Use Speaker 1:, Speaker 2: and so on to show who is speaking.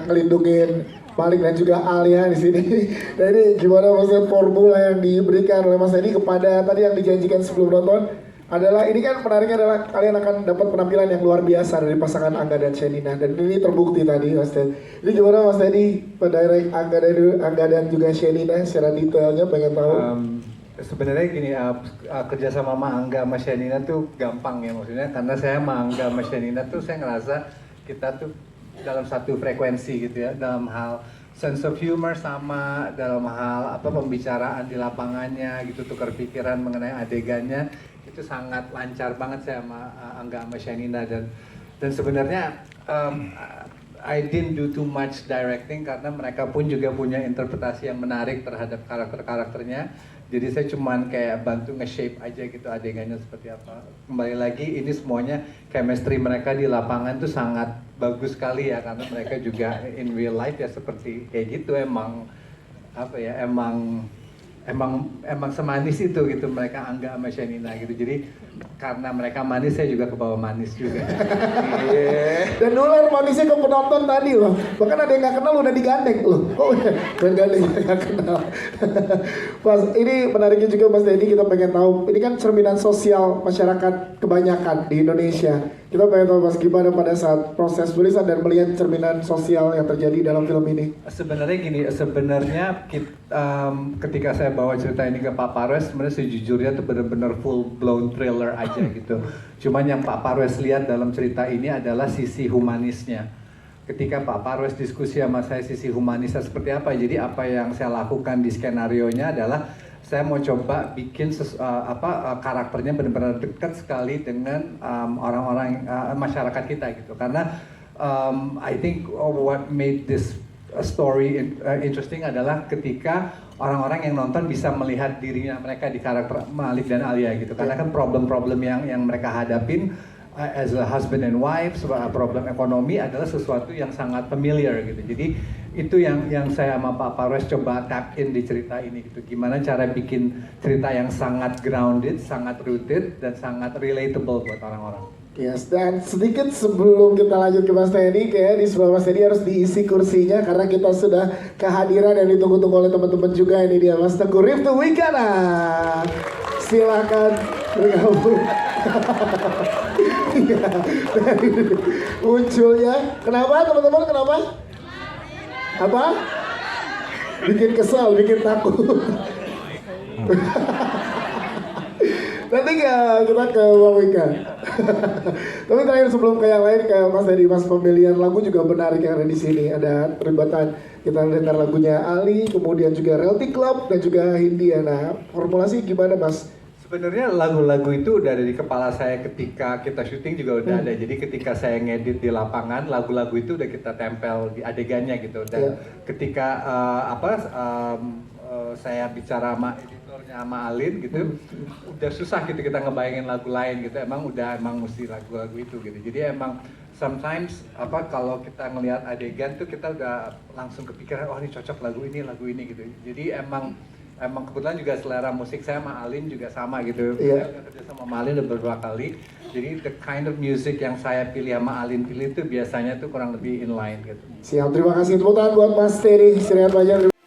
Speaker 1: Ngelindungin Malik dan juga Alia di sini. Jadi gimana maksudnya formula yang diberikan oleh Mas Teddy kepada tadi yang dijanjikan sebelum nonton adalah ini kan menariknya adalah kalian akan dapat penampilan yang luar biasa dari pasangan Angga dan Shenina, dan ini terbukti tadi Mas Teddy. Ini gimana Mas Teddy pendirect Angga dan juga Shenina secara detailnya pengen tahu?
Speaker 2: Sebenarnya gini, kerja sama Angga sama Shenina tuh gampang ya, maksudnya karena saya sama Angga sama Shenina tuh saya ngerasa kita tuh dalam satu frekuensi gitu ya, dalam hal sense of humor sama, dalam hal pembicaraan di lapangannya gitu, tukar pikiran mengenai adegannya itu sangat lancar banget saya sama Angga sama Shenina. Dan sebenarnya I didn't do too much directing karena mereka pun juga punya interpretasi yang menarik terhadap karakter-karakternya. Jadi saya cuman kayak bantu nge-shape aja gitu adegannya seperti apa. Kembali lagi ini semuanya chemistry mereka di lapangan tuh sangat bagus sekali ya, karena mereka juga in real life ya seperti kayak gitu, emang semanis itu gitu mereka Angga sama Shenina gitu. Jadi karena mereka manis, saya juga kebawa manis juga.
Speaker 1: Dan nular manisnya ke penonton tadi loh. Bahkan ada yang nggak kenal udah digandeng loh. Oh udah gandeng nggak kenal. Pas ini menariknya juga Mas Teddy, kita pengen tahu ini kan cerminan sosial masyarakat kebanyakan di Indonesia. Kita pengen tahu Mas gimana pada saat proses tulisan dan melihat cerminan sosial yang terjadi dalam film ini.
Speaker 2: Sebenarnya gini, ketika saya bawa cerita ini ke Pak Parwes, sebenarnya sejujurnya tuh benar-benar full blown thriller aja gitu. Cuman yang Pak Parwes lihat dalam cerita ini adalah sisi humanisnya. Ketika Pak Parwes diskusi sama saya sisi humanisnya seperti apa, jadi apa yang saya lakukan di skenarionya adalah saya mau coba bikin karakternya benar-benar dekat sekali dengan orang-orang masyarakat kita gitu. Karena I think what made this story interesting adalah ketika orang-orang yang nonton bisa melihat dirinya mereka di karakter Malik dan Alia gitu. Karena kan problem-problem yang mereka hadapin as a husband and wife, problem ekonomi adalah sesuatu yang sangat familiar gitu. Jadi itu yang saya sama Pak Parwes coba tap in di cerita ini gitu. Gimana cara bikin cerita yang sangat grounded, sangat rooted, dan sangat relatable buat orang-orang.
Speaker 1: Yes, dan sedikit sebelum kita lanjut ke Mas Teddy, kayak di sebelah Mas Teddy harus diisi kursinya karena kita sudah kehadiran yang ditunggu-tunggu oleh teman-teman juga. Ini dia Mas Teguh Riftu Wikana. Silakan bergabung. Munculnya, kenapa teman-teman? Kenapa? Apa? Bikin kesal, bikin takut. Nanti kita ke Bang Wika. Tapi terakhir sebelum ke yang lain, ke Mas Teddy, Mas, pemilihan lagu juga menarik yang ada di sini. Ada peribatan, kita dengar lagunya Ali, kemudian juga Realty Club dan juga Hindia. Nah, formulasi gimana Mas?
Speaker 2: Sebenarnya lagu-lagu itu udah ada di kepala saya ketika kita syuting juga udah ada. Jadi ketika saya ngedit di lapangan, lagu-lagu itu udah kita tempel di adegannya gitu. Dan ketika saya bicara sama editornya sama Alin gitu, udah susah gitu kita ngebayangin lagu lain gitu. Emang mesti lagu-lagu itu gitu. Jadi emang sometimes kalau kita ngelihat adegan tuh kita udah langsung kepikiran, oh ini cocok lagu ini gitu. Jadi emang kebetulan juga selera musik saya sama Alin juga sama gitu. Saya udah kerja sama Alin udah beberapa kali. Jadi the kind of music yang saya pilih sama Alin pilih itu biasanya tuh kurang lebih inline gitu.
Speaker 1: Siap, terima kasih. Tepuk tangan buat Mas Teddy. Selamat pagi.